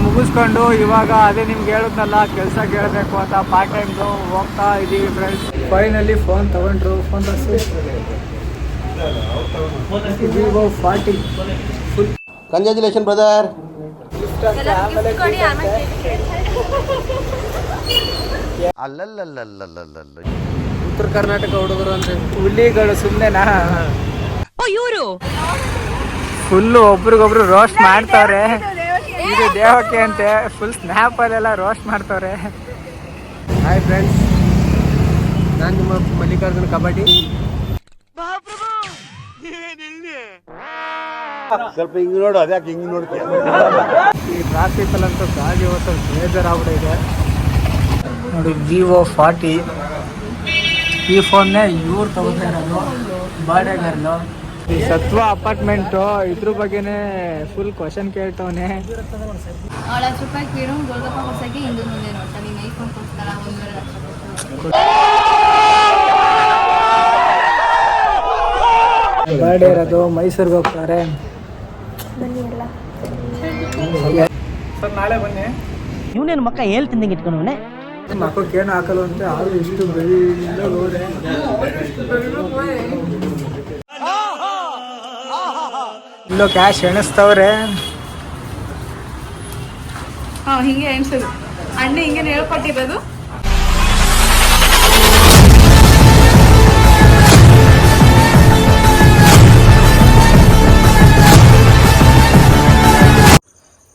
ಮುಗಿಸ್ಕೊಂಡು ಇವಾಗ ಅದೇ ನಿಮ್ಗೆ ಹೇಳಿದ್ನಲ್ಲ ಕೆಲಸ ಕೇಳಬೇಕು ಅಂತ ಪಾರ್ಟ್ ಟೈಮ್ದು ಹೋಗ್ತಾ ಇದ್ದೀವಿ ಫ್ರೆಂಡ್ಸ್. ಫೈನಲಿ ಫೋನ್ ತಗೊಂಡ್ರು. Phone Vivo 40 full. Congratulation brother. ಅಲ್ಲಲ್ಲಲ್ಲಲ್ಲಲ್ಲಲ್ಲ ಉತ್ತರ ಕರ್ನಾಟಕ ಹುಡುಗರು ಅಂದ್ರೆ ಹುಲಿಗಳು ಸುಮ್ಮನೆನಾ? ಇವರು ಫುಲ್ಲು ಒಬ್ರಿಗೊಬ್ರು ರೋಸ್ಟ್ ಮಾಡ್ತವ್ರೆ. ಇದು ದೇಹಕ್ಕೆ ಅಂತೆ ಫುಲ್ ಸ್ನ್ಯಾಪಲ್ಲೆಲ್ಲ ರೋಸ್ಟ್ ಮಾಡ್ತವ್ರೆ. ಹಾಯ್ ಫ್ರೆಂಡ್ಸ್, ನಾನು ನಿಮ್ಮ ಮಲ್ಲಿಕಾರ್ಜುನ್ ಕಬಡ್ಡಿ. ಸ್ವಲ್ಪ ಹಿಂಗೆ ನೋಡು, ಅದ್ಯಾಕೆ ಹಿಂಗೆ ನೋಡ್ತೀಯ? ಈ ಟ್ರಾಫಿಕಲ್ಲಂತೂ ಗಾಡಿ ಓಡಿಸೋದು ಬೇಜಾರಾಗ್ಬಿಟ್ಟಿದೆ ನೋಡಿ. Vivo 40 ಈ ಫೋನ್ನೇ ಇವ್ರು ತಗೋತಾ ಇರೋದು ಬಾಡೆಗರ್ಲು. ಈ ಸತ್ವ ಅಪಾರ್ಟ್ಮೆಂಟು ಇದ್ರ ಬಗ್ಗೆನೇ ಫುಲ್ ಕ್ವಶನ್ ಕೇಳ್ತವನೆ. ಬಾಡೆ ಇರೋದು ಮೈಸೂರಿಗೆ ಹೋಗ್ತಾರೆ ಸರ್. ನಾಳೆ ಬನ್ನಿ. ಇವನೇನು ಮಕ್ಕ ಹೇಳ್ತಿದ್ದಂಗೆ ಇಟ್ಕೊಂಡವನೆ ಮಕ್ಕಳಿಗೆ ಏನು ಹಾಕಲ್ಲ ಅಂತ ಆದ್ರೂ ಇಷ್ಟು ಬೆಳಿಯಿಂದ ಹೋದೆ. ಇಲ್ಲೋ ಕ್ಯಾಶ್ ಎಣಿಸ್ತವ್ರೆ. ಹಿಂಗೆ ಎಣಿಸೋದು ಅಣ್ಣ ಹಿಂಗೆ ಹೇಳ್ಕೊಟ್ಟಿರೋದು.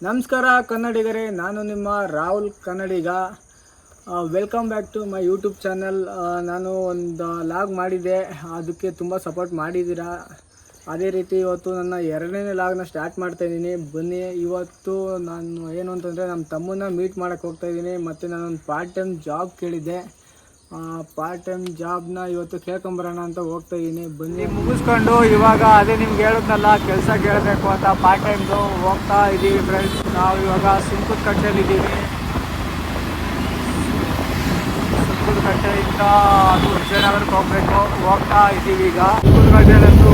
ನಮಸ್ಕಾರ ಕನ್ನಡಿಗರೇ, ನಾನು ನಿಮ್ಮ Rahul Kannadiga. Welcome back to my YouTube channel. ನಾನು ಒಂದು ಲಾಗ್ ಮಾಡಿದ್ದೆ, ಅದಕ್ಕೆ ತುಂಬ ಸಪೋರ್ಟ್ ಮಾಡಿದ್ದೀರಾ. ಅದೇ ರೀತಿ ಇವತ್ತು ನನ್ನ 2ನೇ ಲಾಗ್ನ ಸ್ಟಾರ್ಟ್ ಮಾಡ್ತಾಯಿದ್ದೀನಿ. ಬನ್ನಿ, ಇವತ್ತು ನಾನು ಏನು ಅಂತಂದರೆ ನಮ್ಮ ತಮ್ಮನ್ನ ಮೀಟ್ ಮಾಡೋಕ್ಕೆ ಹೋಗ್ತಾಯಿದ್ದೀನಿ. ಮತ್ತು ನಾನೊಂದು ಪಾರ್ಟ್ ಟೈಮ್ ಜಾಬ್ ಕೇಳಿದ್ದೆ. ಪಾರ್ಟ್ ಟೈಮ್ ಜಾಬ್ನ ಇವತ್ತು ಕೇಳ್ಕೊಂಬರೋಣ ಅಂತ ಹೋಗ್ತಾಯಿದ್ದೀನಿ. ಬನ್ನಿ, ಮುಗಿಸ್ಕೊಂಡು ಇವಾಗ ಅದೇ ನಿಮ್ಗೆ ಹೇಳಿದ್ನಲ್ಲ ಕೆಲಸ ಕೇಳಬೇಕು ಅಂತ ಪಾರ್ಟ್ ಟೈಮ್ದು ಹೋಗ್ತಾ ಇದ್ದೀವಿ ಫ್ರೆಂಡ್ಸ್. ನಾವು ಇವಾಗ ಸುಂಕದಕಟ್ಟೆಯಲ್ಲಿದ್ದೀವಿ. ಸುಂಕದಕಟ್ಟೆಯಿಂದ ಅದು ವಿಜಯನಗರಕ್ಕೆ ಹೋಗ್ಬೇಕು, ಹೋಗ್ತಾ ಇದ್ದೀವಿ ಈಗ. ಸುಂಕದಕಟ್ಟೆಯಲ್ಲಂತೂ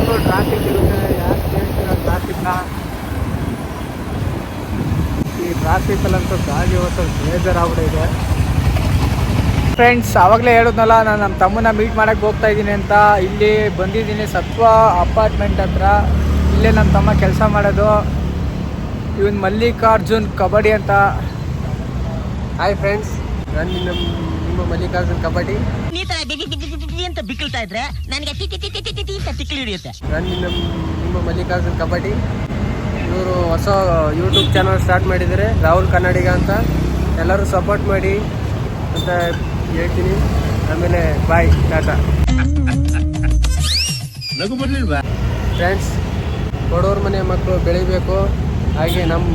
ಫುಲ್ ಟ್ರಾಫಿಕ್ ಇರುತ್ತೆ. ಯಾಕೆ ಹೇಳ್ತೀರ ಟ್ರಾಫಿಕ್ನ? ಈ ಟ್ರಾಫಿಕಲ್ಲಂತೂ ಗಾಡಿ ಓಡಿಸೋದು ಬೇಜಾರಾಗ್ಬಿಟ್ಟಿದೆ ಫ್ರೆಂಡ್ಸ್. ಆವಾಗಲೇ ಹೇಳಿದ್ನಲ್ಲ, ನಾನು ನಮ್ಮ ತಮ್ಮನ್ನ ಮೀಟ್ ಮಾಡೋಕ್ಕೆ ಹೋಗ್ತಾ ಇದ್ದೀನಿ ಅಂತ. ಇಲ್ಲಿ ಬಂದಿದ್ದೀನಿ ಸತ್ವ ಅಪಾರ್ಟ್ಮೆಂಟ್ ಹತ್ರ. ಇಲ್ಲೇ ನಮ್ಮ ತಮ್ಮ ಕೆಲಸ ಮಾಡೋದು. ಇವನು ಮಲ್ಲಿಕಾರ್ಜುನ್ ಕಬಡ್ಡಿ ಅಂತ. ಹಾಯ್ ಫ್ರೆಂಡ್ಸ್, ನಾನು ನಿಮ್ಮ ಮಲ್ಲಿಕಾರ್ಜುನ್ ಕಬಡ್ಡಿ. ಅಂತ ಬಿಕ್ಕಳ್ತಾ ಇದ್ರೆ ನನಗೆ ತಿಕ್ಕಲಿ ಹಿಡಿಯುತ್ತೆ. ನಾನು ನಿಮ್ಮ ಮಲ್ಲಿಕಾರ್ಜುನ್ ಕಬಡ್ಡಿ. ಇವರು ಹೊಸ ಯೂಟ್ಯೂಬ್ ಚಾನಲ್ ಸ್ಟಾರ್ಟ್ ಮಾಡಿದ್ದಾರೆ, ರಾಹುಲ್ ಕನ್ನಡಿಗ ಅಂತ. ಎಲ್ಲರೂ ಸಪೋರ್ಟ್ ಮಾಡಿ ಅಂತ ಹೇಳ್ತೀನಿ. ಆಮೇಲೆ ಬಾಯ್, ಟಾಟಾ. ಫ್ರೆಂಡ್ಸ್, ಬಡವ್ರ ಮನೆ ಮಕ್ಕಳು ಬೆಳಿಬೇಕು. ಹಾಗೆ ನಮ್ಮ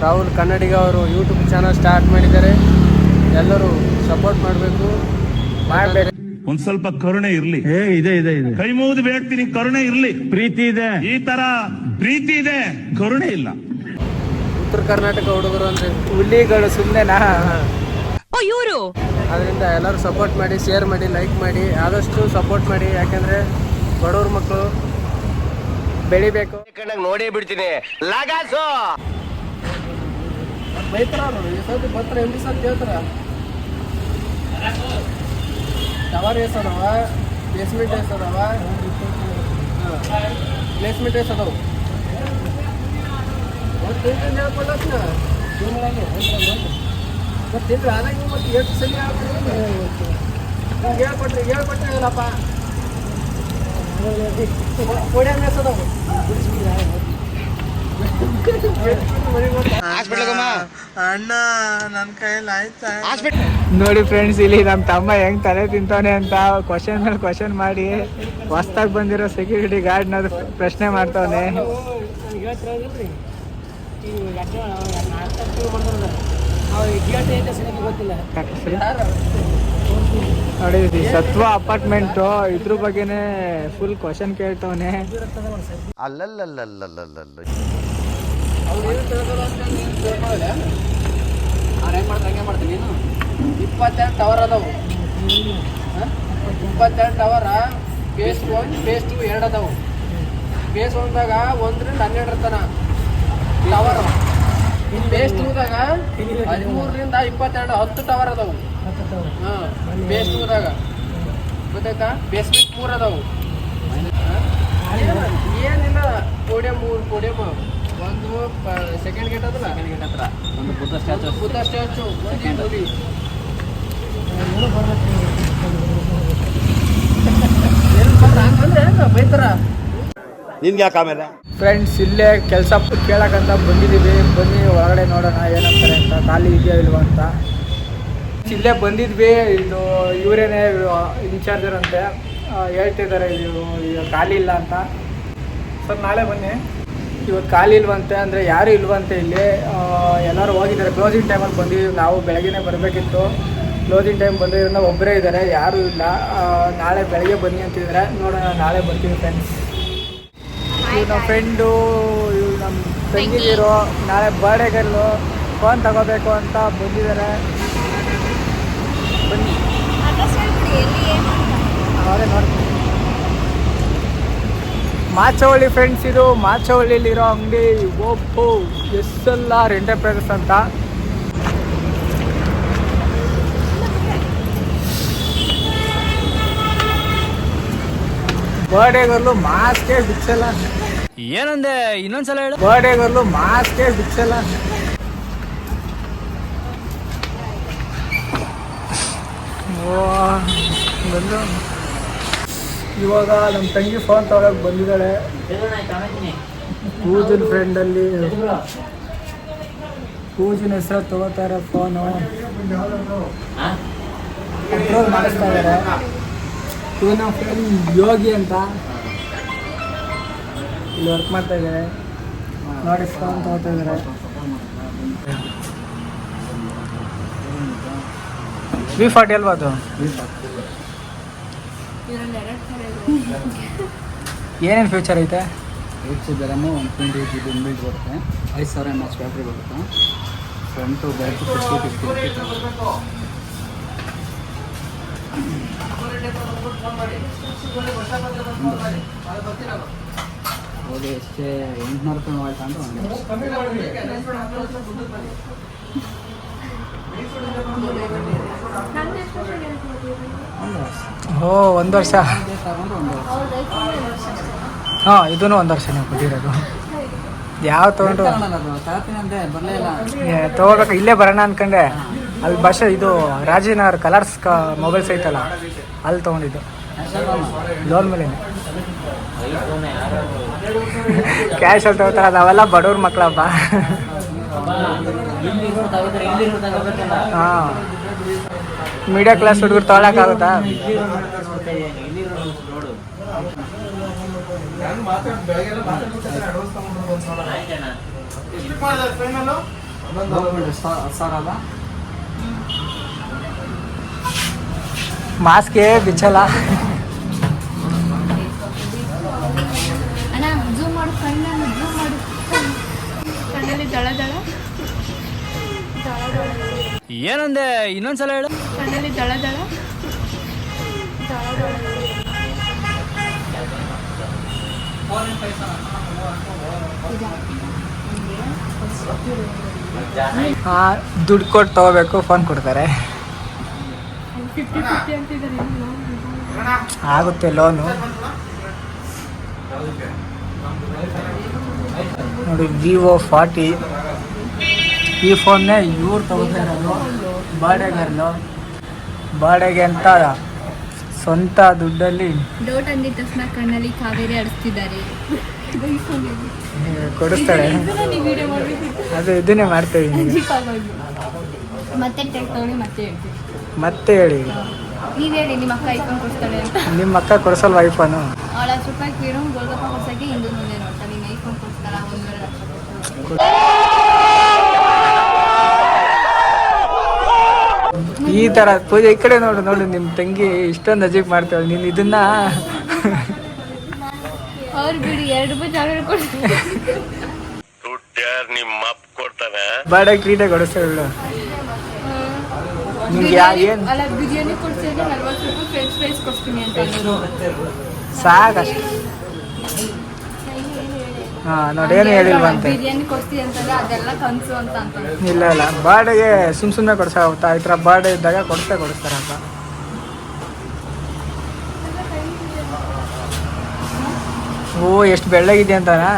ರಾಹುಲ್ ಕನ್ನಡಿಗ ಅವರು ಯೂಟ್ಯೂಬ್ ಚಾನಲ್ ಸ್ಟಾರ್ಟ್ ಮಾಡಿದ್ದಾರೆ. ಎಲ್ಲರೂ ಸಪೋರ್ಟ್ ಮಾಡಬೇಕು. ಒಂದ್ ಸ್ವಲ್ಪ ಕರುಣೆ ಇರ್ಲಿ. ಇದೆ ಇದೆ ಇದೆ. ಕೈ ಮುಗಿದು ಬೇಡ್ತೀನಿ, ಕರುಣೆ ಇರ್ಲಿ. ಪ್ರೀತಿ ಇದೆ. ಈ ತರ ಪ್ರೀತಿ ಇದೆ, ಕರುಣೆ ಇಲ್ಲ. ಉತ್ತರ ಕರ್ನಾಟಕ ಹುಡುಗರು ಅಂದ್ರೆ ಹುಲಿಗಳು ಸುಮ್ಮನೆನಾ? ಇವರು ಅದರಿಂದ ಎಲ್ಲರೂ ಸಪೋರ್ಟ್ ಮಾಡಿ, ಶೇರ್ ಮಾಡಿ, ಲೈಕ್ ಮಾಡಿ, ಆದಷ್ಟು ಸಪೋರ್ಟ್ ಮಾಡಿ. ಯಾಕಂದ್ರೆ ಬಡವ್ರ ಮಕ್ಕಳು ಬೆಳಿಬೇಕು. ನೋಡೇ ಬಿಡ್ತೀನಿ. ಲಾಗಾಸು ಟವರ್ ಎಸದವ, ಬೇಸ್ಮೆಂಟ್ ಎಸದವ, ಪ್ಲೇಸ್ಮೆಂಟ್ ಎಸದವು. ಮತ್ತೆ ಆದಾಗ ಮತ್ತೆ ಎಷ್ಟು ಸಲ ಹೇಳ್ಕೊಟ್ರೆ ಇಲ್ಲಪ್ಪ. ಕೋಡ್ಯ ಮೇಸದವು. ಅಣ್ಣ ನನ್ನ ಕೈಯಲ್ಲಿ ಆಯ್ತಾ? ನೋಡಿ ಫ್ರೆಂಡ್ಸ್, ಇಲ್ಲಿ ನಮ್ಮ ತಮ್ಮ ಹೆಂಗ್ ತಲೆ ತಿಂತಾನೆ ಅಂತ ಕ್ವಶನ್ ಮೇಲೆ ಕ್ವಶನ್ ಮಾಡಿ ಹೊಸ್ದಾಗಿ ಬಂದಿರೋ ಸೆಕ್ಯೂರಿಟಿ ಗಾರ್ಡ್ನ ಪ್ರಶ್ನೆ ಮಾಡ್ತಾವನೆ. ನೋಡಿ, ಸತ್ವ ಅಪಾರ್ಟ್ಮೆಂಟು ಇದ್ರ ಬಗ್ಗೆನೇ ಫುಲ್ ಕ್ವಶನ್ ಕೇಳ್ತವನೆ. ಅಲ್ಲಲ್ಲಲ್ಲಲ್ಲಲ್ಲಲ್ಲ ಮಾಡ್ತೀನಿ. 22 ಟವರ್ ಅದಾವು. 22 ಟವರ್. ಫೇಸ್ 1 ಫೇಸ್ 2 2 ಅದಾವು. ಫೇಸ್ 1ದಾಗ 1 ರಿಂದ 12 ತನ ಟವರ್. 13ರಿಂದ 22 10 ಟವರ್ ಅದಾವು. ಬೇಸ್ 2ದಾಗ ಗೊತ್ತಾಯ್ತಾ? ಬೇಸ್ಮೆಂಟ್ 3 ಅದಾವು. ಏನಿಲ್ಲ, ಪೋಡಿಯಂ ಒಂದು ಸೆಕೆಂಡ್ ಗೇಟ್ ಅದಲ್ಲ, ಒಂದು ಬುದ್ಧ ಸ್ಟ್ಯಾಚು ಗುಡಿ. ಬೈತಾರ ನಿನ್ಗೆ ಯಾಕೆ ಆಮೇಲೆ ಫ್ರೆಂಡ್ಸ್, ಇಲ್ಲೇ ಕೆಲಸ ಕೇಳಕ್ಕಂತ ಬಂದಿದ್ದೀವಿ. ಬನ್ನಿ ಒಳಗಡೆ ನೋಡೋಣ ಏನಂತಾರೆ ಅಂತ, ಖಾಲಿ ಇದೆಯಾ ಇಲ್ವಾ ಅಂತ. ಇಲ್ಲೇ ಬಂದಿದ್ವಿ. ಇದು ಇವರೇನೇ ಇನ್ಚಾರ್ಜರ್ ಅಂತೆ, ಹೇಳ್ತಿದ್ದಾರೆ ಇದು ಈಗ ಖಾಲಿ ಇಲ್ಲ ಅಂತ. ಸರ್ ನಾಳೆ ಬನ್ನಿ. ಇವತ್ತು ಖಾಲಿ ಇಲ್ವಂತೆ, ಅಂದರೆ ಯಾರೂ ಇಲ್ವಂತೆ ಇಲ್ಲಿ. ಎಲ್ಲರೂ ಹೋಗಿದ್ದಾರೆ. ಕ್ಲೋಸಿಂಗ್ ಟೈಮಲ್ಲಿ ಬಂದಿದ್ದೀವಿ ನಾವು. ಬೆಳಗ್ಗೆನೇ ಬರಬೇಕಿತ್ತು. ಕ್ಲೋಸಿಂಗ್ ಟೈಮ್ ಬಂದಿರೋದ್ರಿಂದ ಒಬ್ಬರೇ ಇದ್ದಾರೆ, ಯಾರೂ ಇಲ್ಲ. ನಾಳೆ ಬೆಳಗ್ಗೆ ಬನ್ನಿ ಅಂತಿದ್ದಾರೆ. ನೋಡೋಣ, ನಾಳೆ ಬರ್ತೀವಿ ಫ್ರೆಂಡ್ಸ್. ಇವ್ರು ನಮ್ಮ ಫ್ರೆಂಡು, ಇವ್ರು ನಮ್ಮ ತಂಗಿದಿರು. ನಾಳೆ ಬರ್ಡೇಗಲ್ಲು ಫೋನ್ ತಗೋಬೇಕು ಅಂತ ಬಂದಿದ್ದಾರೆ. ಬನ್ನಿ, ಅವರೇ ನೋಡ್ತೀನಿ. ಮಾಚವಳ್ಳಿ ಫ್ರೆಂಡ್ಸ್, ಇದು ಮಾಚವಳ್ಳಿಲಿರೋ ಅಂಗಡಿ ಓಪೋ SLR ಎಂಟರ್ಪ್ರೈಸಸ್ ಅಂತ. ಬರ್ಡೇಗರ್ಲು ಮಾಸ್ಕೆ ಬಿಚ್ಚಲ್ಲ. ಏನಂದೆ? ಇನ್ನೊಂದ್ಸಲ ಹೇಳು. ಬರ್ಡೇಗರ್ಲು ಮಾಸ್ಕೆ ಬಿಚ್ಚಲ್ಲ. ಬಂದು ಇವಾಗ ನಮ್ಮ ತಂಗಿ ಫೋನ್ ತಗೊಳಕ್ಕೆ ಬಂದಿದ್ದಾಳೆ. ಪೂಜನ್ ಫ್ರೆಂಡಲ್ಲಿ ಪೂಜನ್ ಹೆಸರು ತಗೋತಾರೆ ಫೋನು. ಕಂಟ್ರೋಲ್ ಮಾಡಿಸ್ತಾ ಇದ್ದಾರೆ. ಇವ್ ನಮ್ಮ ಫ್ರೆಂಡ್ ಯೋಗಿ ಅಂತ ಇಲ್ಲಿ ವರ್ಕ್ ಮಾಡ್ತಾ ಇದ್ದಾರೆ. ನೋಡಿ ಫೋನ್ ತಗೋತಾ ಇದ್ದಾರೆ. V40 ಅಲ್ವಾ ಅದು? ಏನೇನು ಫ್ಯೂಚರ್ ಐತೆ? 8GB RAM, 128 GB ಇನ್ಬಿಲ್ಟ್ ಬರುತ್ತೆ. 5000 mAh ಬ್ಯಾಟ್ರಿ ಬರುತ್ತೆ. ಫ್ರಂಟು ಬ್ಯಾಕ್ 50 ಹೌದು, ಎಷ್ಟೇ 800 ರೂಪಾಯಿ ಮೊಬೈಲ್ ತಗೊಂಡು ಓ, 1 ವರ್ಷ. ಹಾಂ, ಇದೂ 1 ವರ್ಷ ನೀವು ಕೊಟ್ಟಿರೋದು. ಯಾವ ತೊಗೊಂಡು ತೊಗೋಬೇಕು? ಇಲ್ಲೇ ಬರೋಣ ಅನ್ಕೊಂಡೆ. ಅಲ್ಲಿ ಬಸ್ ಇದು ರಾಜನಗರ್ ಕಲರ್ಸ್ ಮೊಬೈಲ್ಸ್ ಐತಲ್ಲ, ಅಲ್ಲಿ ತೊಗೊಂಡಿದ್ದು. ಲೋನ್ ಮೇಲೆ ಕ್ಯಾಶಲ್ಲಿ ತಗೋತಾರೆ. ನಾವೆಲ್ಲ ಬಡವ್ರ ಮಕ್ಕಳಪ್ಪ. ಹಾಂ, ಮಿಡಲ್ ಕ್ಲಾಸ್ ಹುಡುಗರು ತೊಗೊಳಕ್ಕಾಗುತ್ತಾ? ಮಾಸ್ಕೆ ಬಿಚ್ಚಲ್ಲ. ಕಣ್ಣಲ್ಲಿ ದಳ ದಳ. ಏನಂದೆ? ಇನ್ನೊಂದ್ಸಲ ಹೇಳು. ಕಣ್ಣಲ್ಲಿ ದಳ ದಳ. ಹಾಂ, ದುಡ್ಡು ಕೊಟ್ಟು ತೊಗೋಬೇಕು, ಫೋನ್ ಕೊಡ್ತಾರೆ. 50-50 ಅಂತಿದ್ದಾರೆ. ಆಗುತ್ತೆ ಲೋನು. ನೋಡಿ, Vivo 40. ಈ ಫೋನ್ನೇ ಇವ್ರು ತಗೋತಾ ಇರೋದು. ಬರ್ಡೇಗೆ ಅಂತ ಸ್ವಂತ ದುಡ್ಡಲ್ಲಿ ಡೌಟ್ ಅಂದಿದ್ದ ತಕ್ಷಣ ಕಣ್ಣಲ್ಲಿ ಕಾವೇರಿ ಅಡಿಸ್ತಿದ್ದಾರೆ. ಕೊಡಿಸ್ತಾಳೆ. ಅದು ಇದನ್ನೇ ಮಾಡ್ತೀವಿ. ಮತ್ತೆ ಟೆಕ್ ತಗೊಳ್ಳಿ, ಮತ್ತೆ ಹೇಳ್ತೀವಿ. ಮತ್ತೆ ಹೇಳಿ, ನೀವು ಹೇಳಿ. ನಿಮ್ಮ ಅಕ್ಕ ಐಫೋನ್ ಕೊಡ್ತಾಳೆ ಅಂತ. ನಿಮ್ಮ ಅಕ್ಕ ಕೊಡಿಸಲ್ವ ಐಫೋನು? ಅವಳ 10 ರೂಪಾಯಿ ಕೀಳು ಗೋಲ್ಗಪ್ಪ ಕೊಡ್ಸೋಕ್ಕೆ ಹಿಂದೂ ಮುಂದೆ ನೋಡ್ತಾಳೆ. ನೀನು ಐಫೋನ್ ಕೊಡ್ತಾಳ, 1.5 ಲಕ್ಷ. ಈ ಥರ ಪೂಜೆ ಈ ಕಡೆ ನೋಡು. ನಿಮ್ಮ ತಂಗಿ ಇಷ್ಟೊಂದು ಅಜೀಬ್ ಮಾಡ್ತಾಳೆ. ನೀನು ಇದನ್ನ ಅವ್ರು ಬಿಡಿ, 2 ರೂಪಾಯಿ ಚಾಕ್ಲೇಟ್ ಕೊಡ್ತಾರೆ. ಬರ್ಡೇ ಟ್ರೀಟೇ ಕೊಡಿಸ್ತಾಳೆ. ನಿಮ್ಗೆ ಏನು ಅಲ್ಲ, ಬಿರಿಯಾನಿ ಕೊಡ್ಸಿದ್ರೆ 40 ರೂಪಾಯಿ ಫ್ರೆಂಚ್ ಫ್ರೈಸ್ ಕೊಡ್ತೀನಿ ಅಂತ ಅಂದರು. ಸಾಕಷ್ಟು. ನೋಡಿ ಏನು ಹೇಳಿಲ್ವಂತೆ. ಬಿರಿಯಾನಿ ಕೊಡ್ತೀವಿ ಅಂತಂದ್ರೆ ಅದೆಲ್ಲ ಕನ್ಸು ಅಂತ ಅಂತಾರೆ. ಇಲ್ಲ ಬರ್ಡೇಗೆ ಸುಮ್ಮನೆ ಕೊಡ್ಸಾಗುತ್ತಾ, ಈ ಥರ ಬರ್ಡೇ ಇದ್ದಾಗ ಕೊಡಿಸ್ತಾರಪ್ಪ. ಓ ಎಷ್ಟು ಬೆಳ್ಳಗಿದೆ ಅಂತಾನಾ.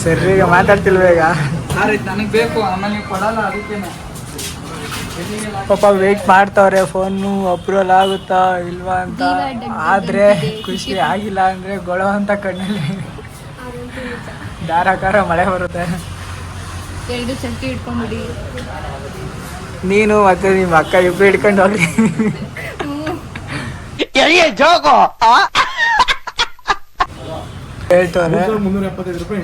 ಸರಿ ಈಗ ಮಾತಾಡ್ತಿಲ್ವ ಈಗ. ನನಗೆ ಬೇಕು, ಆಮೇಲೆ ನೀವು ಕೊಡಲ್ಲ, ಅದಕ್ಕೇನೆ. ಪಾಪ ವೆಯ್ಟ್ ಮಾಡ್ತಾವ್ರೆ ಫೋನು ಅಪ್ರೂವಲ್ ಆಗುತ್ತಾ ಇಲ್ವಾ ಅಂತ. ಆದರೆ ಖುಷಿ ಆಗಿಲ್ಲ ಅಂದರೆ ಗೊಳೋ ಅಂತ ಕಣ್ಣಲ್ಲಿ ಧಾರಾಕಾರ ಮಳೆ ಬರುತ್ತೆ. 2 ಚಟ್ಟಿ ಇಟ್ಕೊಂಡ್ಬಿಡಿ. ನೀನು ಮತ್ತೆ ನಿಮ್ಮ ಅಕ್ಕ ಇಬ್ಬರು ಹಿಡ್ಕೊಂಡು ಹೋಗಿ ಹೇಳ್ತವ್ರೆ. 375 ರೂಪಾಯಿ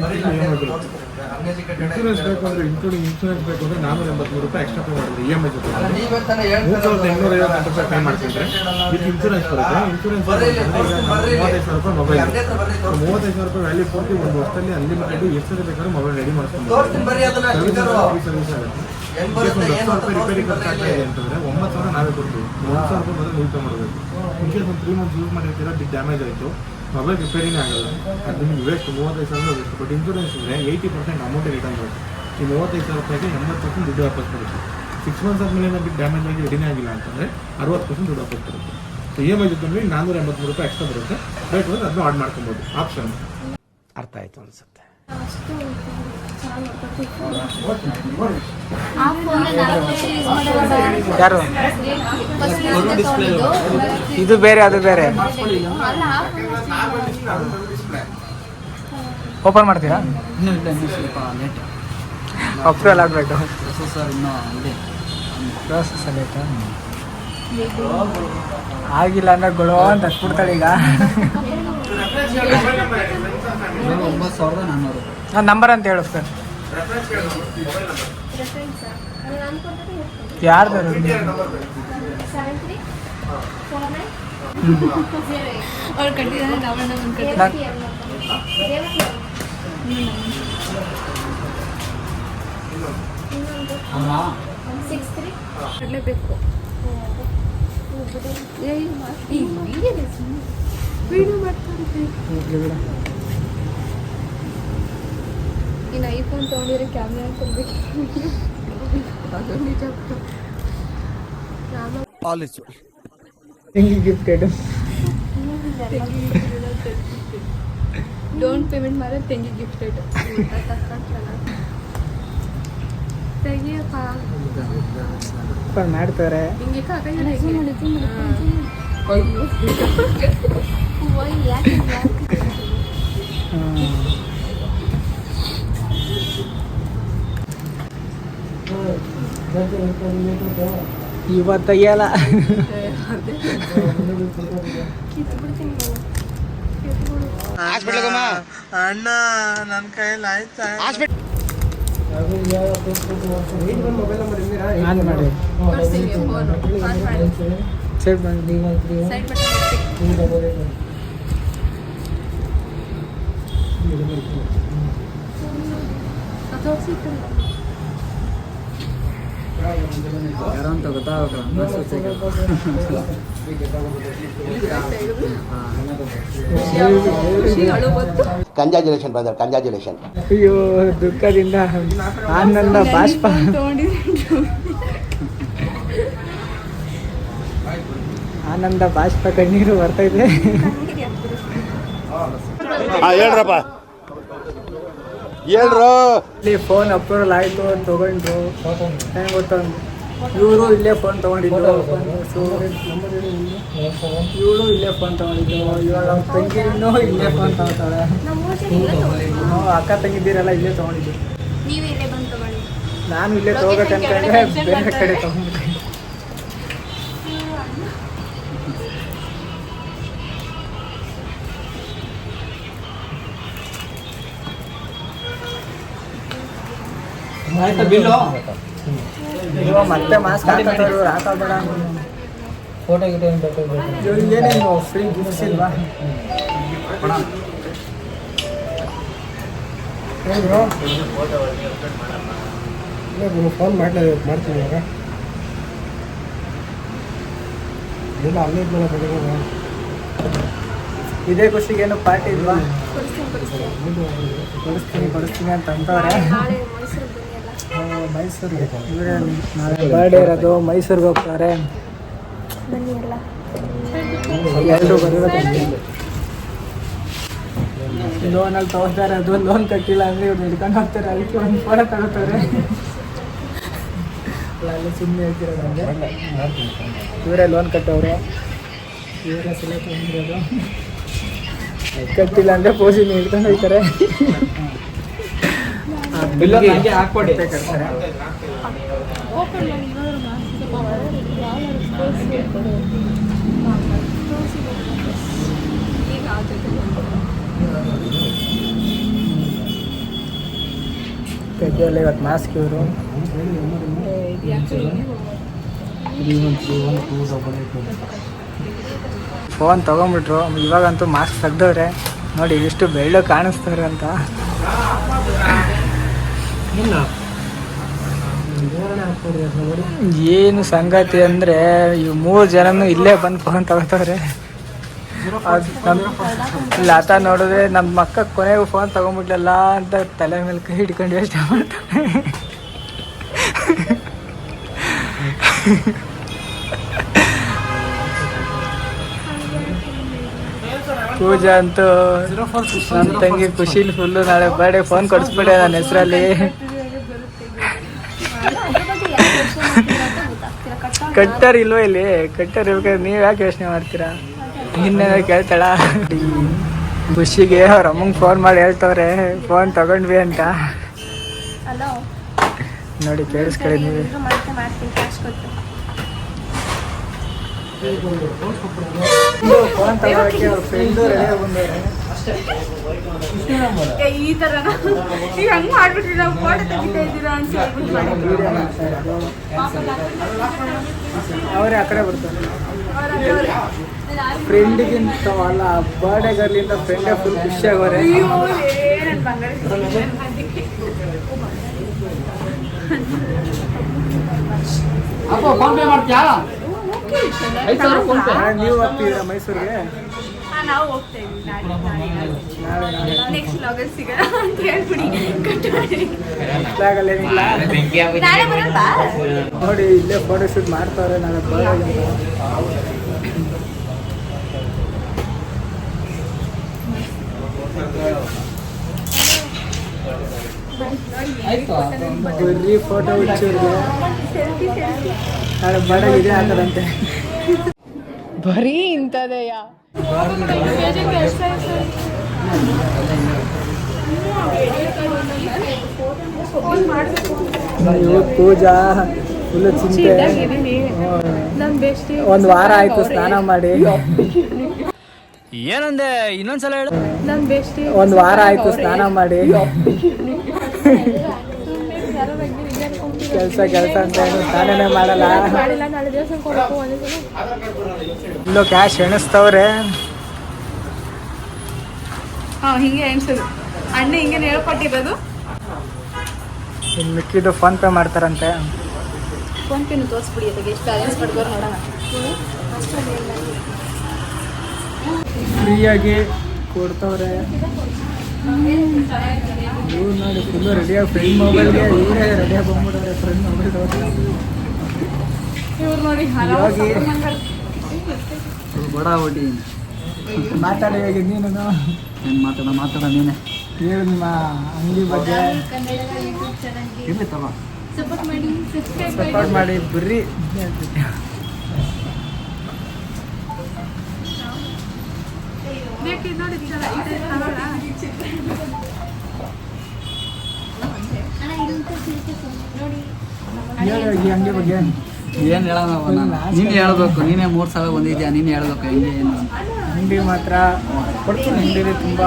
ಇನ್ಶೂರೆನ್ಸ್ ಬೇಕು ಅಂದ್ರೆ ಇನ್ಶೂರೆನ್ಸ್ ಬೇಕು ಅಂದ್ರೆ 483 ರೂಪಾಯಿ ಎಕ್ಸ್ಟ್ರಾ ಪೇ ಮಾಡಿದ್ರೆ EMI ಜೊತೆ 3850 ರೂಪಾಯಿ ಪೇ ಮಾಡ್ತಿದ್ರೆ ವಿತ್ ಇನ್ಶೂರೆನ್ಸ್ ಬರುತ್ತೆ. ಇನ್ಶೂರೆನ್ಸ್ 35,000 ರೂಪಾಯಿ ಮೊಬೈಲ್, 35,000 ರೂಪಾಯಿ ವ್ಯಾಲ್ಯೂ ಪೂರ್ತಿ ಒಂದು ವರ್ಷದಲ್ಲಿ ಅನ್ಲಿಮಿಟೆಡ್ ಎಷ್ಟು ಬೇಕಾದ್ರೂ ಮೊಬೈಲ್ ರೆಡಿ ಮಾಡ್ಕೊಂಡು ಸರ್ವಿಸ್ ಆಗುತ್ತೆ. 10,000 ರೂಪಾಯಿ ರಿಪೇರಿ ಖರ್ಚಾಗ್ತಾ ಇದೆ ಅಂತಂದ್ರೆ 9,000 ನಾವೇ ಕೊಡ್ತೀವಿ. 1,000 ರೂಪಾಯಿ ಬಂದ್ರೆ ನೀವು ಪೇ ಮಾಡಬೇಕು. ಇನ್ಕೇಸ್ ಒಂದು 3 ಮಂತ್ಸ್ ಯೂಸ್ ಮಾಡಿರ್ತೀರ, ಬಿಗ್ ಡ್ಯಾಮೇಜ್ ಆಯಿತು, ಮೊಬೈಲ್ ರಿಪೇರಿನೇ ಆಗಲ್ಲ, ಅದು ನಿಮ್ಗೆ ವೇಸ್ಟ್. 35,000 ವೇಸ್ಟ್. ಬಟ್ ಇನ್ಶೂರೆನ್ಸ್ ಇದ್ರೆ 80% ಅಮೌಂಟ್ ರಿಟರ್ನ್ ಬರುತ್ತೆ. ಈ 35,000 ರೂಪಾಯಿಗೆ 80% ದುಡ್ಡು ವಾಪಸ್ ಬರುತ್ತೆ. 6 ಮಂತ್ಸ್ ಆದಮೇಲೆ ಬಿಗ್ ಡ್ಯಾಮೇಜ್ ಆಗಿ ರೆಡಿನೇ ಆಗಿಲ್ಲ ಅಂತಂದರೆ 60% ದುಡ್ಡು ವಾಪಸ್ ಬರುತ್ತೆ. ಸೊ EMI ಜೊತೆ 483 ರೂಪಾಯಿ ಎಕ್ಸ್ಟ್ರಾ ಬರುತ್ತೆ. ಬೇಕು ಅಂದ್ರೆ ಅದನ್ನು ಆಡ್ ಮಾಡ್ಕೊಬೋದು, ಆಪ್ಷನ್. ಅರ್ಥ ಆಯ್ತು ಅನ್ಸುತ್ತೆ. ಯಾರು ಇದು ಬೇರೆ ಅದು ಬೇರೆ. ಓಪನ್ ಮಾಡ್ತೀರಾ? ಇನ್ನೂ ಸ್ವಲ್ಪ ಲೇಟ್, ಅಪ್ರೂವಲ್ ಆಗಬೇಕು. ಪ್ರೊಸೆಸರ್ ಇನ್ನೂ ಇದೆ. ಪ್ರೋಸೆಸ್ ಲೇಟಾ? ಆಗಿಲ್ಲ ಅಂದ್ರೆ ಗೊಳೋ ಅಂತ ಹಚ್ಬಿಡ್ತಾಳೆ ಈಗ. 9,400. ನನ್ನ ನಂಬರ್ ಅಂತ ಹೇಳು ಸರ್. ಯಾರ್ದು? ಅವ್ರು ಕಟ್ಟಿದ್ದಾರೆ, ಕಟ್ಟಲೇಬೇಕು. ವಿಡಿಯೋ ಮಾಡ್ತಾರೆ. ಇನ್ನು ಐಫೋನ್ ತೊಗೊಂಡಿರೋ ಕ್ಯಾಮ್ರಾ ಕೊಡ್ಬೇಕು. ಅದು ನಿಜ. ಹೆಂಗೆ ಗಿಫ್ಟೆಡ್ ಡೋಂಟ್ ಪೇಮೆಂಟ್ ಮಾರ ತೆಂಗಿ ಗಿಫ್ಟೆಡ್. ತೆಗಿಯಪ್ಪ ಓಪನ್ ಮಾಡ್ತಾರೆ. ಹಿಂಗೆ ಇವತ್ತು ತೆಗಿಯಲ್ಲ. ಅಣ್ಣ ನನ್ನ ಕೈಯಲ್ಲಿ ಆಯ್ತಾ? ಆನ್ ಮಾಡಿ ಸೈಡ್ ಬಂದು ಯಾರು ಅಂತ ಗೊತ್ತಾಗಲ್ಲ. Congratulation brother, congratulation. ಅಯ್ಯೋ ದುಃಖದಿಂದ ಆನಂದ ಬಾಷ್ಪ. ಆನಂದ ಬಾಷ್ಪ ಕಣ್ಣೀರು ಬರ್ತಾ ಇದೆ. ಹೇಳ್ರಪ್ಪ, ಹೇಳ್ರು. ಇಲ್ಲಿ ಫೋನ್ ಅಪ್ರೂವಲ್ ಆಯಿತು, ತೊಗೊಂಡ್ರು. ಹೆಂಗೆ ಗೊತ್ತ, ಇವರು ಇಲ್ಲೇ ಫೋನ್ ತೊಗೊಂಡಿದ್ದು, ಇವಳು ಇಲ್ಲೇ ಫೋನ್ ತೊಗೊಂಡಿದ್ದು. ಇವಾಗ ನಮ್ಮ ತಂಗಿನೂ ಇಲ್ಲೇ ಫೋನ್ ತೊಗೊತಾಳೆ. ಅಕ್ಕ ತಂಗಿದ್ದೀರಲ್ಲ ಇಲ್ಲೇ ತೊಗೊಂಡಿದ್ದು. ನೀವೇ ಇಲ್ಲೇ ಬಂದು ತಗೊಳ್ಳಿ. ನಾನು ಇಲ್ಲೇ ತೊಗೋಬೇಕು ಅನ್ಕೊಂಡ್ರೆ ಬೇರೆ ಕಡೆ ತೊಗೊಂಡ್ಬಿಟ್ಟೆ. ಮತ್ತೆ ಮಾಸ್ಕ್ ಹಾಕೋರು ಹಾಕೋಬೇಡ. ಫೋಟೋ ಗಿಟೋ ಏನೇನು ಫ್ರೀ ಗಿಫ್ಟ್ಸ್ ಇಲ್ವಾ? ಫೋನ್ ಮಾಡ್ತೀನಿ ಇವಾಗ. ಎಲ್ಲ ಅಲ್ಲೇ ಇದ್ಮೇಲೆ ಬೆಳಗ್ಗೆ ಇದೇ ಖುಷಿಗೇನು ಪಾರ್ಟಿ ಇಲ್ವಾ? ಕೊಡಿಸ್ತೀನಿ ಅಂತ ಅಂತವ್ರೆ. ಮೈಸೂರಿಗೆ ಇವರೇ ನಾಳೆ ಬರ್ಡೇ ಇರೋದು, ಮೈಸೂರಿಗೆ ಹೋಗ್ತಾರೆ. ಎಲ್ಲರೂ ಬರಬೇಕು. ಲೋನಲ್ಲಿ ತಗೋತಾ ಇರೋದು, ಲೋನ್ ಕಟ್ಟಿಲ್ಲ ಅಂದರೆ ಇವ್ರು ಹಿಡ್ಕೊಂಡು ಹೋಗ್ತಾರೆ. ಅದಕ್ಕೆ ಒಂದು ಫೋಟೋ ತಗೋತಾರೆ. ಅಲ್ಲಿ ಸುಮ್ಮನೆ ಹೇಳ್ತಿರೋದು ಅಂದರೆ ಇವರೇ ಲೋನ್ ಕಟ್ಟವ್ರೆ, ಇವರೇ ಸಲ ತೊಗೊಂಡಿರೋದು. ಕಟ್ಟಿಲ್ಲ ಅಂದರೆ ಪೋಸಿನ ಹಿಡ್ಕೊಂಡು ಹೋಗ್ತಾರೆ. ಬಿಲ್ ಹಾಕ್ಕೊಡಿ ಕಟ್ತಾರೆ. ಕಡ್ಡಿಯಲ್ಲ ಇವತ್ತು ಮಾಸ್ಕ್ ಇವರು ಫೋನ್ ತೊಗೊಂಬಿಟ್ರು. ಇವಾಗಂತೂ ಮಾಸ್ಕ್ ತೆಗ್ದವ್ರೆ ನೋಡಿ, ಎಷ್ಟು ಬೆಳ್ಳು ಕಾಣಿಸ್ತಾರೆ ಅಂತ. ಏನು ಸಂಗತಿ ಅಂದರೆ ಇವು 3 ಜನನು ಇಲ್ಲೇ ಬಂದು ಫೋನ್ ತಗೋತವ್ರೆ. ಲತ ನೋಡಿದ್ರೆ ನಮ್ಮ ಮಕ್ಕ ಕೊನೆಗೂ ಫೋನ್ ತಗೊಂಡ್ಬಿಟ್ಲಲ್ಲ ಅಂತ ತಲೆ ಮೇಲೆ ಕೈ ಹಿಡ್ಕೊಂಡು ಯೋಚನೆ ಮಾಡ್ತಾರೆ. ಪೂಜಾ ಅಂತೂ ನಮ್ಮ ತಂಗಿ ಖುಷಿಲಿ ಫುಲ್ಲು ನಾಳೆ ಬರ್ಡೇ ಫೋನ್ ಕೊಡಿಸ್ಬಿಟ್ಟೆ ನನ್ನ ಹೆಸರಲ್ಲಿ. ಕಟ್ಟರ್ ಇಲ್ವೋ ಇಲ್ಲಿ? ಕಟ್ಟರ್ ಇರ್ಬೇಕಾದ್ರೆ ನೀವು ಯಾಕೆ ಯೋಚನೆ ಮಾಡ್ತೀರಾ? ಇನ್ನೇನೋ ಕೇಳ್ತಾಳ. ಖುಷಿಗೆ ಅವ್ರ ಅಮ್ಮಂಗೆ ಫೋನ್ ಮಾಡಿ ಹೇಳ್ತವ್ರೆ ಫೋನ್ ತಗೊಂಡ್ವಿ ಅಂತ. ನೋಡಿ ಕೇಳಿಸ್ಕೊಳ್ಳಿ ನೀವು. ಫೋನ್ ತಗೋಕ್ಕೆ ಅವ್ರ ಫ್ರೆಂಡು ರೆಡಿ ಬಂದವ್ರೆ. ಈ ತರ ಈಗ ಹಂಗ್ ಮಾಡ್ಬಿಟ್ರಿ, ನಾವು ಫೋಟೋ ತೆಗಿತಾ ಇದ್ದೀರಾ ಅಂತ ಅವರೇ ಆ ಕಡೆ ಬರ್ತಾರೆ. ಫ್ರೆಂಡಿಗಿಂತ ಅಲ್ಲ, ಬರ್ಡೇ ಗರ್ಲಿಂದ ಫ್ರೆಂಡೇ ಫುಲ್ ಖುಷಿ ಆಗೋರೆ. ನೀವು ಹೋಗ್ತಿದ್ದೀರಾ ಮೈಸೂರಿಗೆ? ನಾವು ಹೋಗ್ತಾ ಇದ್ದೀವಿ. ನೆಕ್ಸ್ಟ್ ಲಾಗಲ್ಲಿ ಸಿಗೋಣ ಅಂತ ಹೇಳ್ಬಿಡಿ. ಏನಿಲ್ಲ ನಾಳೆ ಬರಲ್ವಾ? ನೋಡಿ ಇಲ್ಲೇ ಫೋಟೋ ಶೂಟ್ ಮಾಡ್ತಾರೆ ನಾಳೆ ಬರ್ಡೇ. ಬರ್ರಿ ಫೋಟೋ ಹುಡ್ಸೋರಿಗೆ ನಾಳೆ ಬರ್ಡೇ ಇದೆ ಹಾಕದಂತೆ. ಬರೀ ಇಂಥದೆಯ ಪೂಜಾ ಫುಲ್ ಚಿಂತೆ. ಒಂದು ವಾರ ಆಯ್ತು ಸ್ನಾನ ಮಾಡಿ. ಏನಂದೆ ಇನ್ನೊಂದ್ಸಲ ಹೇಳು. ಒಂದು ವಾರ ಆಯ್ತು ಸ್ನಾನ ಮಾಡಿ. ಕೆಲಸ ಅಂತ ಏನು ಸ್ನಾನನೇ ಮಾಡಲ್ಲ. ಇಲ್ಲೋ ಕ್ಯಾಶ್ ಎಣಿಸ್ತವ್ರೆ. ಹಿಂಗೆ ಎಣಿಸೋದು ಅಣ್ಣ ಹಿಂಗೆ ಹೇಳ್ಕೊಟ್ಟಿರೋದು. ಇನ್ನು ಮಿಕ್ಕಿದ್ದು ಫೋನ್ ಪೇ ಮಾಡ್ತಾರಂತೆ. ಫೋನ್ ಪೇನು ತೋರಿಸ್ಬಿಡಿ, ಅದಕ್ಕೆ ಎಷ್ಟು ಬ್ಯಾಲೆನ್ಸ್ ಪಡ್ಬೋದು ನೋಡೋಣ. ಫ್ರೀಯಾಗಿ ಕೊಡ್ತವ್ರೆ. ಇವ್ರು ನೋಡಿ ಫುಲ್ಲು ರೆಡಿಯಾಗಿ ಫ್ರೆಂಡ್ ಮೊಬೈಲ್ಗೆ ಇವರೇ ರೆಡಿಯಾಗಿ ಬಂದ್ಬಿಟ್ಟವ್ರೆ. ಫ್ರೆಂಡ್ ಮೊಬೈಲ್ ಇವ್ರು ನೋಡಿ ಇವಾಗಿ ಬಡ ಹೊಡಿ ಮಾತಾಡಿ ಇವಾಗ ನೀನು ಏನು ಮಾತಾಡ ನೀನೆ ಹೇಳು ನಿಮ್ಮ ಅಂಗಡಿ ಬಗ್ಗೆ. ಇರಲಿ ತಗೋ, ಸಪೋರ್ಟ್ ಮಾಡಿ ಬರ್ರಿ. ಈ ಅಂಗಡಿ ಬಗ್ಗೆ ಏನು ಹೇಳೋಣ? ನೀನು ಹೇಳ್ಬೇಕು, ನೀನೇ 3 ಸಲ ಬಂದಿದ್ಯಾ, ನೀನು ಹೇಳ್ಬೇಕು ಹೆಂಗೆ ಏನು ಅಂತ. ಅಂಗಡಿ ಮಾತ್ರ ಕೊಡ್ತೀನಿ. ಅಂಗಡಿಲಿ ತುಂಬ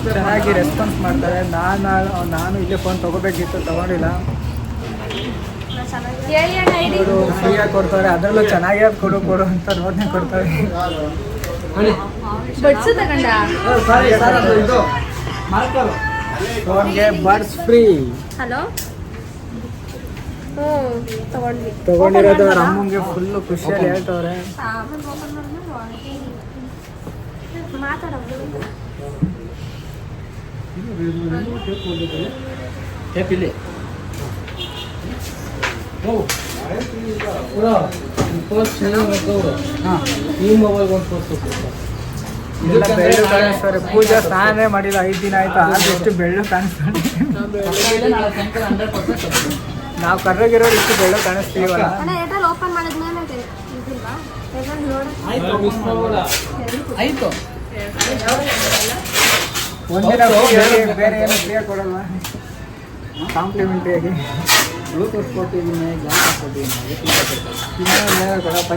ಚೆನ್ನಾಗಿ ರೆಸ್ಪಾನ್ಸ್ ಮಾಡ್ತಾರೆ. ನಾನು ಇಲ್ಲೇ ಫೋನ್ ತೊಗೋಬೇಕಿತ್ತು, ತೊಗೊಂಡಿಲ್ಲ. ಅವರು ಫ್ರೀಯಾಗಿ ಕೊಡ್ತಾರೆ, ಅದರಲ್ಲೂ ಚೆನ್ನಾಗೇ ಕೊಡು ಅಂತ ನೋಡ್ನೆ ಕೊಡ್ತಾರೆ. ಫೋನ್ಗೆ ಬಡ್ಸ್ ಫ್ರೀ. ಹಲೋ ತಗೊಂಡಿರೋದು ಅವ್ರ ಅಮ್ಮಂಗೆ ಫುಲ್ಲು ಖುಷಿಯಲ್ಲಿ ಹೇಳ್ತವ್ರೆ. ಇದೆಲ್ಲ ಬೆಳ್ಳು ಕಾಣಿಸ್ತಾರೆ. ಪೂಜಾ ಸ್ನಾನ ಮಾಡಿಲ್ಲ 5 ದಿನ ಆಯ್ತು, ಆದಷ್ಟು ಬೆಳ್ಳು ಕಾಣಿಸ್ತಾರೆ. ನಾವು ಕರ್ರಗಿರೋರು ಇಷ್ಟು ಬೆಳ್ಳು ಕಾಣಿಸ್ತೀವಲ್ಲ. ಒಂದಿನ ಬೇರೆ ಏನು ಫ್ರೀಯಾಗಿ ಕೊಡಲ್ವ? ಕಾಂಪ್ಲಿಮೆಂಟ್ರಿ ಆಗಿ ಬ್ಲೂಟೂತ್ ಕೊಟ್ಟಿದ್ದೀನಿ, ಗ್ಲಾಸ್ ಕೊಟ್ಟಿದ್ದೀನಿ. ಇನ್ನೂ ಕೊಡಪ್ಪ,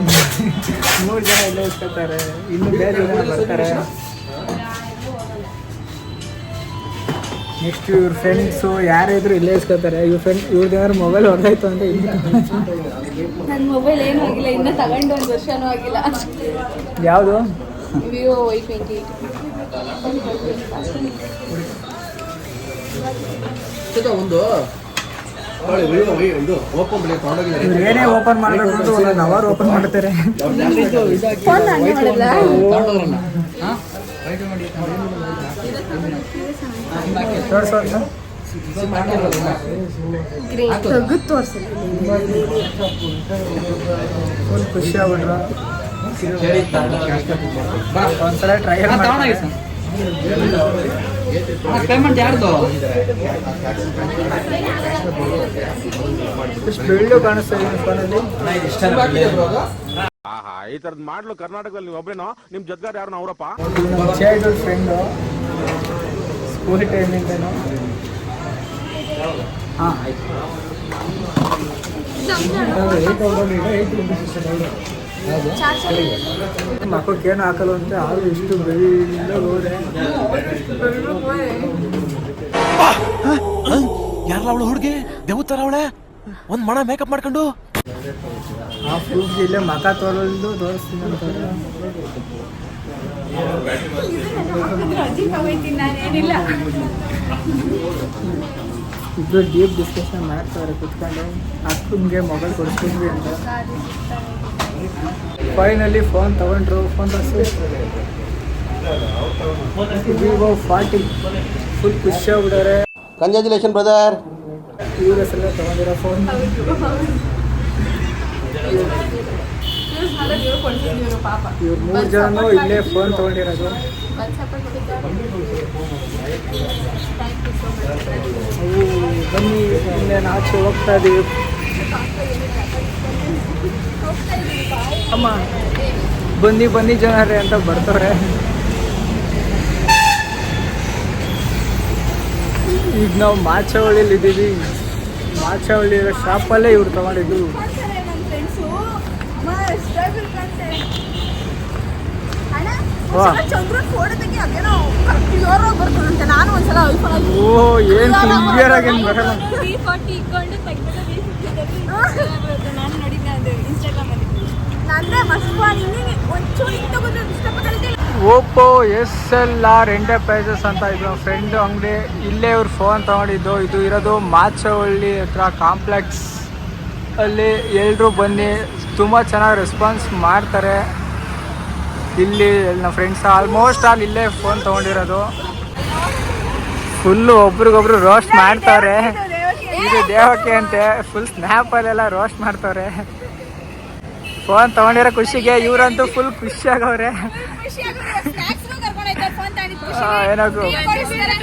3 ಜನ ಇಲ್ಲೇ ಇಸ್ಕೊತಾರೆ, ಇನ್ನು ಬೇರೆ ಜನ ಬರ್ತಾರೆ. ನೆಕ್ಸ್ಟ್ ಇವ್ರ ಫ್ರೆಂಡ್ಸು ಯಾರಿದ್ರು ಇಲ್ಲೇ ಇಸ್ಕೊತಾರೆ. ಇವ್ರದ್ದೇನಾದ್ರು ಮೊಬೈಲ್ ಹೊರದಾಯ್ತು ಅಂದರೆ ನನ್ನ ಮೊಬೈಲ್ ಏನೂ ಆಗಿಲ್ಲ, ಇನ್ನೂ ತಗೊಂಡು 1 ವರ್ಷನೂ ಆಗಿಲ್ಲ. ಯಾವುದು? Vivo Y28. ಒಂದು ಇದು ಓಪನ್ ಮಾಡಿ ತಗೊಂಡೋಗಿದ್ದಾರೆ. ಇವ್ರು ಏನೇ ಓಪನ್ ಮಾಡಬೇಕು ಅಂತ 1 ಅವರ್ ಓಪನ್ ಮಾಡ್ತಾರೆ. ಫೋನ್ ಮಾಡಿಲ್ಲ. ಫುಲ್ ಖುಷಿ ಆಗ್ಬಿಟ್ರು. ಒಂದ್ಸಲ ಟ್ರೈ ಮಾಡಿ. ಪೇಮೆಂಟ್ ಯಾರ್ದು? ಎಷ್ಟು ಬೆಳ್ಳು ಕಾಣಿಸ್ತಾ ಇದೆ ಫೋನಲ್ಲಿ. ಈ ತರದ್ ಮಾಡ್ಲು ಕರ್ನಾಟಕದಲ್ಲಿ ನೀವು ಒಬ್ರೇನೋ, ನಿಮ್ ಜೊತೆಗಾರ ಯಾರು ಅವರಪ್ಪ? ನಮ್ಮ ಚೈಲ್ಡ್ಹುಡ್ ಫ್ರೆಂಡು, ಸ್ಕೂಲ್ ಟೈಮಿಂದನು. ಹಾಂ ಆಯ್ತು. ಮಕ್ಕಳಿಗೆ ಏನು ಹಾಕಲ್ಲ ಅಂತ ಆದ್ರೂ ಇಷ್ಟು ಬೆಳ್ಳ ಹೋದೆ. ಯಾರಲ್ಲ ಅವಳು ಹುಡುಗಿ ದೇವತರ ಅವಳೆ, ಒಂದ್ ಮಣ ಮೇಕಪ್ ಮಾಡ್ಕೊಂಡು ಆ ಪ್ರೂಫ್ ಇಲ್ಲೇ ಮಕ ತೊಳೆದು ತೋರಿಸ್ತೀನಿ ಅಂತಾರೆ. ಇಬ್ಬರು ಡೀಪ್ ಡಿಸ್ಕಷನ್ ಮಾಡ್ತಾರೆ ಕುತ್ಕೊಂಡು. ಅಕ್ಕನಿಗೆ ಮೊಬೈಲ್ ಕೊಡಿಸ್ತಿದ್ವಿ ಅಂತ. ಫೈನಲಿ ಫೋನ್ ತಗೊಂಡ್ರು. ಫೋನ್ ವಿವೋ 40 ಫುಲ್ ಖುಷಿ ಆಗ್ಬಿಟ್ಟಾರೆ. Congratulation brother. ಇವ್ರ ಹೆಸರಲ್ಲೇ ತಗೊಂಡಿರೋ ಫೋನ್. ಇವ್ರು 3 ಜನನು ಇಲ್ಲೇ ಫೋನ್ ತಗೊಂಡಿರೋದು. ಅವು ಬನ್ನಿ ಇಲ್ಲೇ ಆಚೆ ಹೋಗ್ತಾ ಇದೀವಿ. ಅಮ್ಮ ಬನ್ನಿ ಬನ್ನಿ ಜನರೇ ಅಂತ ಬರ್ತಾರೆ. ಈಗ ನಾವು ಮಾಚವಳ್ಳಿಲಿ ಇದ್ದೀವಿ. ಮಾಚವಳ್ಳಿ ಶಾಪಲ್ಲೇ ಇವ್ರು ತಗೊಂಡಿದ್ದು. ಓ ಏನು ಕ್ಲಿಯರ್ ಆಗಿ ಬರಲ್ಲ. ಓಪೋ SLR ಎಂಟರ್ಪ್ರೈಸಸ್ ಅಂತ ಇದು ಫ್ರೆಂಡ್ ಅಂಗಡಿ. ಇಲ್ಲೇ ಇವ್ರು ಫೋನ್ ತಗೊಂಡಿದ್ದು. ಇದು ಇರೋದು ಮಾಚವಳ್ಳಿ ಹತ್ರ ಕಾಂಪ್ಲೆಕ್ಸ್ ಅಲ್ಲಿ. ಎಲ್ಲರೂ ಬನ್ನಿ, ತುಂಬ ಚೆನ್ನಾಗಿ ರೆಸ್ಪಾನ್ಸ್ ಮಾಡ್ತಾರೆ. ಇಲ್ಲಿ ನಮ್ಮ ಫ್ರೆಂಡ್ಸ್ ಆಲ್ಮೋಸ್ಟ್ ಆಲ್ ಇಲ್ಲೇ ಫೋನ್ ತೊಗೊಂಡಿರೋದು. ಫುಲ್ಲು ಒಬ್ರಿಗೊಬ್ರು ರೋಸ್ಟ್ ಮಾಡ್ತಾರೆ. ಇದು ದೇವಕ್ಕೆ ಅಂತೆ ಫುಲ್ ಸ್ನ್ಯಾಪಲ್ಲೆಲ್ಲ ರೋಸ್ಟ್ ಮಾಡ್ತಾರೆ. ಫೋನ್ ತೊಗೊಂಡಿರೋ ಖುಷಿಗೆ ಇವರಂತೂ ಫುಲ್ ಖುಷಿಯಾಗವ್ರೆ. ಏನಾದ್ರು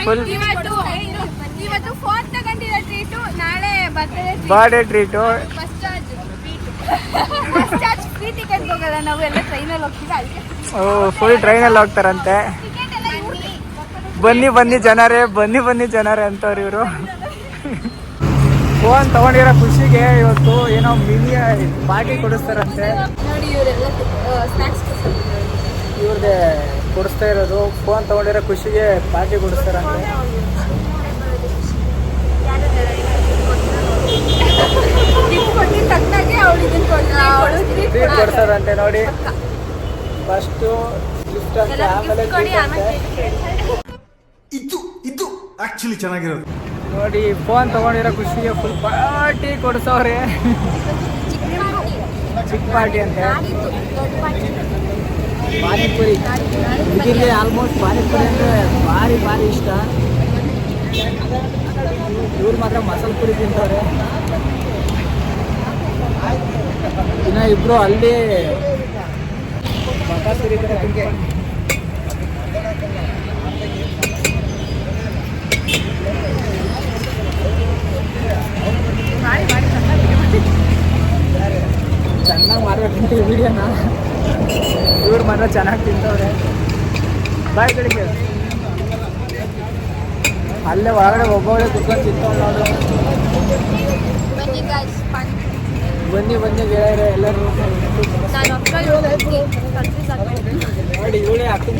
ಫುಲ್ ಬರ್ಡೇ ಟ್ರೀಟು. ಫುಲ್ ಟ್ರೈನಲ್ಲಿ ಹೋಗ್ತಾರಂತೆ. ಬನ್ನಿ ಬನ್ನಿ ಜನರೇ, ಬನ್ನಿ ಬನ್ನಿ ಜನರೇ ಅಂತವ್ರು ಇವರು. ಫೋನ್ ತಗೊಂಡಿರೋ ಖುಷಿಗೆ ಇವತ್ತು ಏನೋ ಮಿನಿ ಪಾರ್ಟಿ ಕೊಡಿಸ್ತಾರಂತೆ. ಇವ್ರದ್ದೇ ಕೊಡಿಸ್ತಾ ಇರೋದು. ಫೋನ್ ತಗೊಂಡಿರೋ ಖುಷಿಗೆ ಪಾರ್ಟಿ ಕೊಡಿಸ್ತಾರಂತೆ. ಟ್ರೀಟ್ ಕೊಡ್ತಾರಂತೆ ನೋಡಿ. ಫಸ್ಟು ಗಿಫ್ಟ್ ಅಂತ, ಆಮೇಲೆ ಇದು ಆಕ್ಚುಲಿ ಚೆನ್ನಾಗಿರೋದು. ನೋಡಿ ಫೋನ್ ತೊಗೊಂಡಿರೋ ಖುಷಿಗೆ ಫುಲ್ ಪಾರ್ಟಿ ಕೊಡಿಸೋರೆ. ಚಿಕ್ಕ ಪಾರ್ಟಿ ಅಂತೆ. ಪಾನಿಪುರಿ ಇದರಲ್ಲಿ ಆಲ್ಮೋಸ್ಟ್ ಪಾನಿಪುರಿ ಅಂದರೆ ಭಾರಿ ಭಾರಿ ಇಷ್ಟ. ಇವ್ರು ಮಾತ್ರ ಮಸಾಲೆ ಪುರಿ ತಿಂತವ್ರೆ. ಇನ್ನು ಇಬ್ರು ಅಲ್ಲಿ ಬಕಾಸುರಿ ತಿಂತಾರೆ. ಚೆನ್ನಾಗಿ ಮಾಡ್ಬೇಕಂತ ವಿಡಿಯೋನ. ಇವ್ರು ಮಾತ್ರ ಚೆನ್ನಾಗಿ ತಿಂತವ್ರೆ. ಬಾಯ್ ಕಡೆಗೆ ಅಲ್ಲೇ ಒಳಗಡೆ ಒಬ್ಬೊಬ್ಬರೇ ಕುತ್ಕೊಂಡು ತಿಂತವ್ರು. ಬನ್ನಿ ಬನ್ನಿ ಗೆಳೆಯರೆ ಎಲ್ಲರೂ. ನೋಡಿ ಇವಳೇ ಆಗ್ತಾರೆ.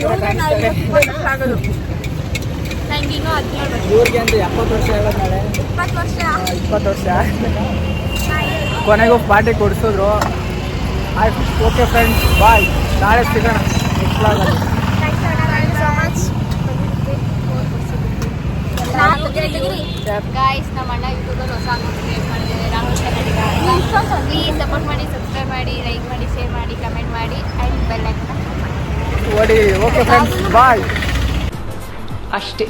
ಇವ್ರಿಗೆ ಅಂತ 70 ವರ್ಷ ಹೇಳೋದು ನಾಳೆ. 20 ವರ್ಷ ಕೊನೆಗೂ ಪಾರ್ಟಿ ಕೊಡಿಸಿದ್ರು. ಆಯ್ತು, ಓಕೆ ಫ್ರೆಂಡ್ಸ್, ಬಾಯ್. ನಾಳೆ ಸಿಗೋಣ ನೆಕ್ಸ್ಟ್ ವ್ಲಾಗಲ್ಲಿ. ಗೈಸ್, ನಮ್ಮ ಅಣ್ಣ ಯೂಟ್ಯೂಬಲ್ಲಿ ಹೊಸ ಅಕೌಂಟ್ ಕ್ರಿಯೇಟ್ ಮಾಡಿದ್ದಾರೆ, ರಾಹುಲ್ ಕನ್ನಡಿಗ. ಪ್ಲೀಸ್ ಸಪೋರ್ಟ್ ಮಾಡಿ, ಸಬ್ಸ್ಕ್ರೈಬ್ ಮಾಡಿ, ಲೈಕ್ ಮಾಡಿ, ಶೇರ್ ಮಾಡಿ, ಕಮೆಂಟ್ ಮಾಡಿ ಆ್ಯಂಡ್ ಬೆಲ್ ಐಕಾನ್ ಓಡಿ. ಓಕೆ ಫ್ರೆಂಡ್ಸ್, ಬಾಯ್. ಅಷ್ಟೇ.